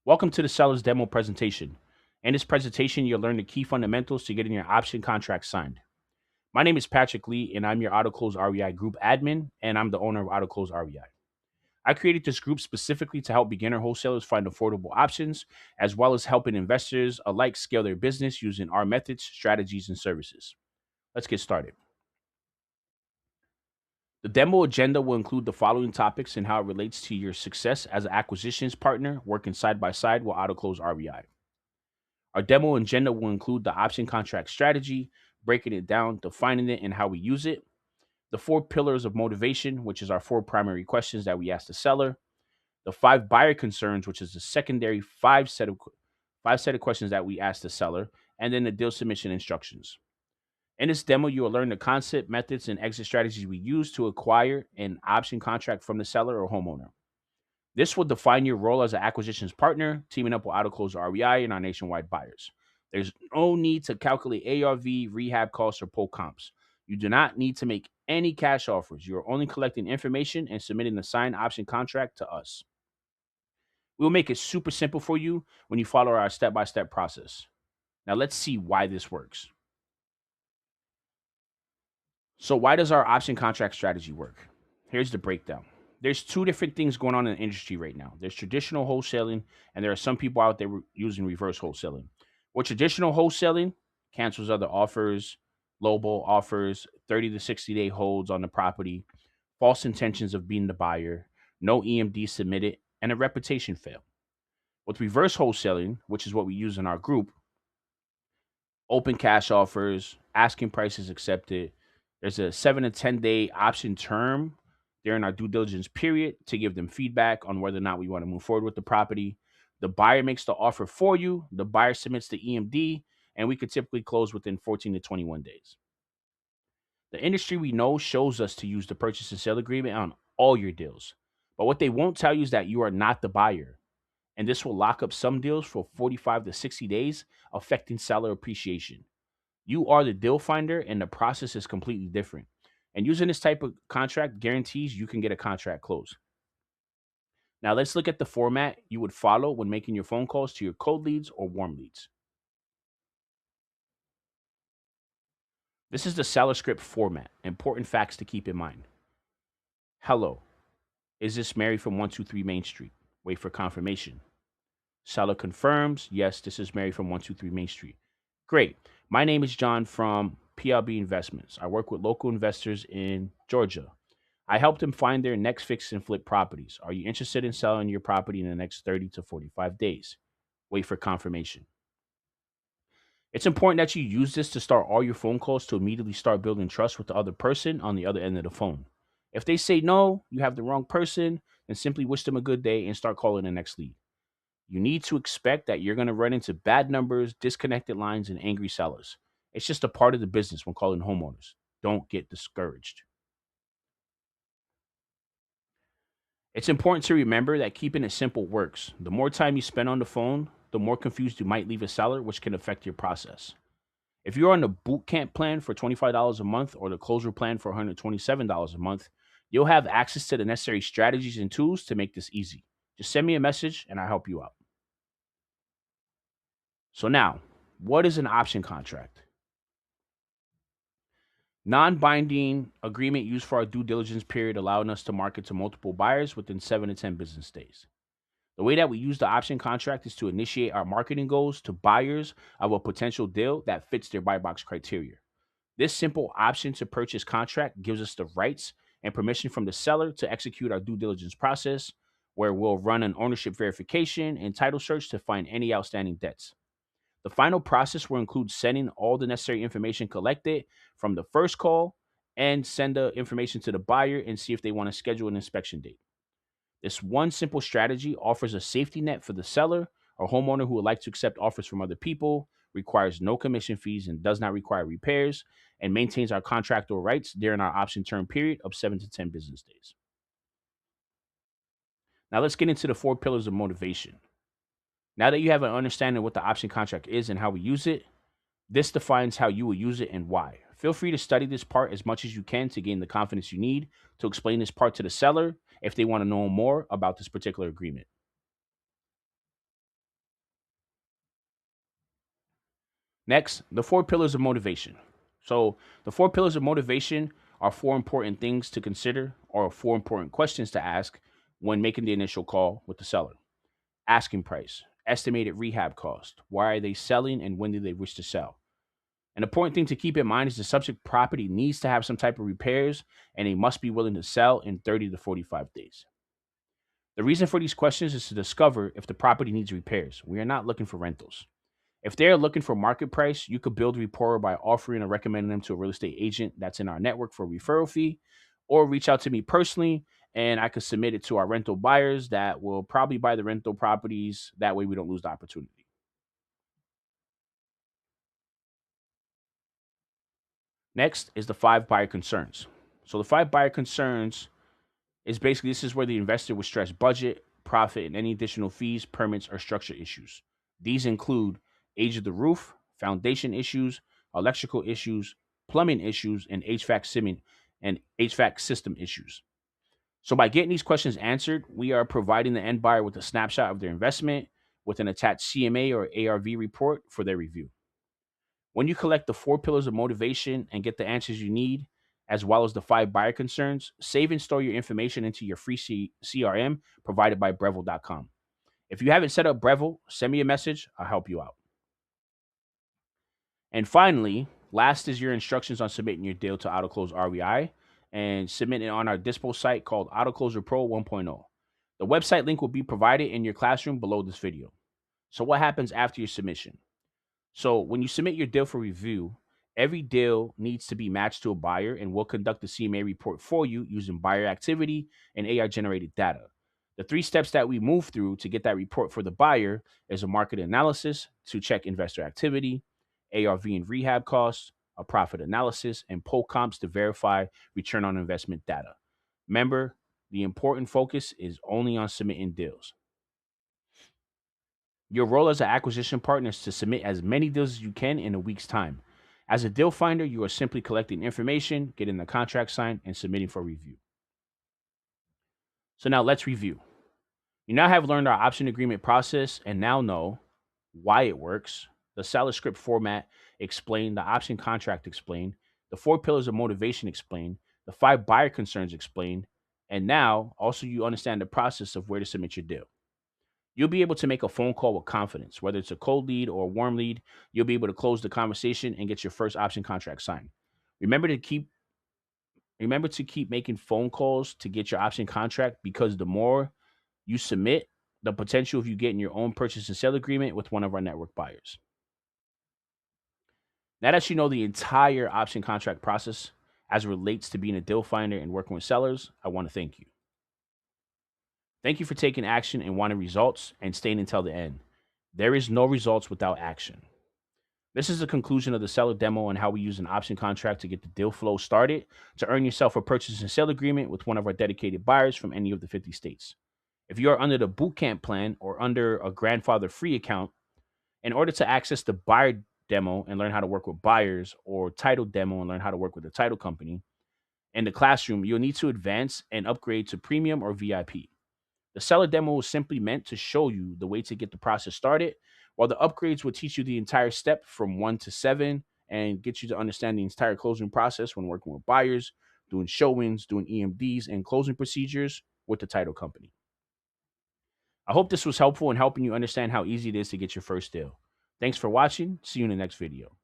Welcome to the seller's demo presentation. In this presentation, you'll learn the key fundamentals to getting your option contract signed. My name is Patrick Lee, and I'm your AutoClose REI group admin, and I'm the owner of AutoClose REI. I created this group specifically to help beginner wholesalers find affordable options, as well as helping investors alike scale their business using our methods, strategies, and services. Let's get started. The demo agenda will include the following topics and how it relates to your success as an acquisitions partner working side by side with AutoClose REI. Our demo agenda will include the option contract strategy, breaking it down, defining it, and how we use it. The four pillars of motivation, which is our four primary questions that we ask the seller. The five buyer concerns, which is the secondary five set of questions that we ask the seller, and then the deal submission instructions. In this demo, you will learn the concept, methods, and exit strategies we use to acquire an option contract from the seller or homeowner. This will define your role as an acquisitions partner, teaming up with AutoClose REI and our nationwide buyers. There's no need to calculate ARV, rehab costs, or pull comps. You do not need to make any cash offers. You are only collecting information and submitting the signed option contract to us. We will make it super simple for you when you follow our step by step process. Now, let's see why this works. So, why does our option contract strategy work? Here's the breakdown. There's two different things going on in the industry right now. There's traditional wholesaling, and there are some people out there using reverse wholesaling. With traditional wholesaling, cancels other offers, lowball offers, 30 to 60-day holds on the property, false intentions of being the buyer, no EMD submitted, and a reputation fail. With reverse wholesaling, which is what we use in our group, open cash offers, asking prices accepted. There's a 7 to 10 day option term during our due diligence period to give them feedback on whether or not we want to move forward with the property. The buyer makes the offer for you, the buyer submits the EMD, and we could typically close within 14 to 21 days. The industry we know shows us to use the purchase and sale agreement on all your deals. But what they won't tell you is that you are not the buyer, and this will lock up some deals for 45 to 60 days, affecting seller appreciation. You are the deal finder, and the process is completely different. And using this type of contract guarantees you can get a contract closed. Now, let's look at the format you would follow when making your phone calls to your cold leads or warm leads. This is the seller script format. Important facts to keep in mind. Hello, is this Mary from 123 Main Street? Wait for confirmation. Seller confirms, yes, this is Mary from 123 Main Street. Great. My name is John from PLB Investments. I work with local investors in Georgia. I help them find their next fix and flip properties. Are you interested in selling your property in the next 30 to 45 days? Wait for confirmation. It's important that you use this to start all your phone calls to immediately start building trust with the other person on the other end of the phone. If they say no, you have the wrong person, then simply wish them a good day and start calling the next lead. You need to expect that you're going to run into bad numbers, disconnected lines, and angry sellers. It's just a part of the business when calling homeowners. Don't get discouraged. It's important to remember that keeping it simple works. The more time you spend on the phone, the more confused you might leave a seller, which can affect your process. If you're on the boot camp plan for $25 a month or the closer plan for $127 a month, you'll have access to the necessary strategies and tools to make this easy. Just send me a message and I'll help you out. So, now, what is an option contract? Non-binding agreement used for our due diligence period, allowing us to market to multiple buyers within 7 to 10 business days. The way that we use the option contract is to initiate our marketing goals to buyers of a potential deal that fits their buy box criteria. This simple option to purchase contract gives us the rights and permission from the seller to execute our due diligence process, where we'll run an ownership verification and title search to find any outstanding debts. The final process will include sending all the necessary information collected from the first call and send the information to the buyer and see if they want to schedule an inspection date. This one simple strategy offers a safety net for the seller or homeowner who would like to accept offers from other people, requires no commission fees and does not require repairs, and maintains our contractual rights during our option term period of 7 to 10 business days. Now let's get into the four pillars of motivation. Now that you have an understanding of what the option contract is and how we use it, this defines how you will use it and why. Feel free to study this part as much as you can to gain the confidence you need to explain this part to the seller if they want to know more about this particular agreement. Next, the four pillars of motivation. So, the four pillars of motivation are four important things to consider or four important questions to ask when making the initial call with the seller. Asking price, estimated rehab cost, why are they selling, and when do they wish to sell? An important thing to keep in mind is the subject property needs to have some type of repairs and they must be willing to sell in 30 to 45 days. The reason for these questions is to discover if the property needs repairs. We are not looking for rentals. If they're looking for market price, you could build rapport by offering or recommending them to a real estate agent that's in our network for a referral fee, or reach out to me personally and I could submit it to our rental buyers that will probably buy the rental properties. That way we don't lose the opportunity. Next is the five buyer concerns. So the five buyer concerns is basically this is where the investor would stress budget, profit, and any additional fees, permits, or structure issues. These include age of the roof, foundation issues, electrical issues, plumbing issues, and HVAC system issues. So by getting these questions answered, we are providing the end buyer with a snapshot of their investment with an attached CMA or ARV report for their review. When you collect the four pillars of motivation and get the answers you need, as well as the five buyer concerns, save and store your information into your free CRM provided by Breville.com. If you haven't set up Breville, send me a message. I'll help you out. And finally, last is your instructions on submitting your deal to AutoClose REI and submit it on our dispo site called AutoCloser Pro 1.0. The website link will be provided in your classroom below this video. So what happens after your submission? So when you submit your deal for review, every deal needs to be matched to a buyer, and we'll conduct the CMA report for you using buyer activity and AI generated data. The three steps that we move through to get that report for the buyer is a market analysis to check investor activity, ARV and rehab costs, a profit analysis, and poll comps to verify return on investment data. Remember, the important focus is only on submitting deals. Your role as an acquisition partner is to submit as many deals as you can in a week's time. As a deal finder, you are simply collecting information, getting the contract signed, and submitting for review. So now let's review. You now have learned our option agreement process and now know why it works, the seller script format explained, the option contract explained, the four pillars of motivation explained, the five buyer concerns explained, and now also you understand the process of where to submit your deal. You'll be able to make a phone call with confidence, whether it's a cold lead or a warm lead. You'll be able to close the conversation and get your first option contract signed. Remember to keep remember to keep making phone calls to get your option contract because the more you submit, the potential of you getting your own purchase and sale agreement with one of our network buyers. Now that you know the entire option contract process as it relates to being a deal finder and working with sellers, I want to thank you. Thank you for taking action and wanting results and staying until the end. There is no results without action. This is the conclusion of the seller demo on how we use an option contract to get the deal flow started to earn yourself a purchase and sale agreement with one of our dedicated buyers from any of the 50 states. If you are under the bootcamp plan or under a grandfather free account, in order to access the buyer demo and learn how to work with buyers or title demo and learn how to work with the title company in the classroom, you'll need to advance and upgrade to premium or VIP. The seller demo was simply meant to show you the way to get the process started, while the upgrades will teach you the entire step from 1 to 7 and get you to understand the entire closing process when working with buyers, doing showings, doing EMDs, and closing procedures with the title company. I hope this was helpful in helping you understand how easy it is to get your first deal. Thanks for watching. See you in the next video.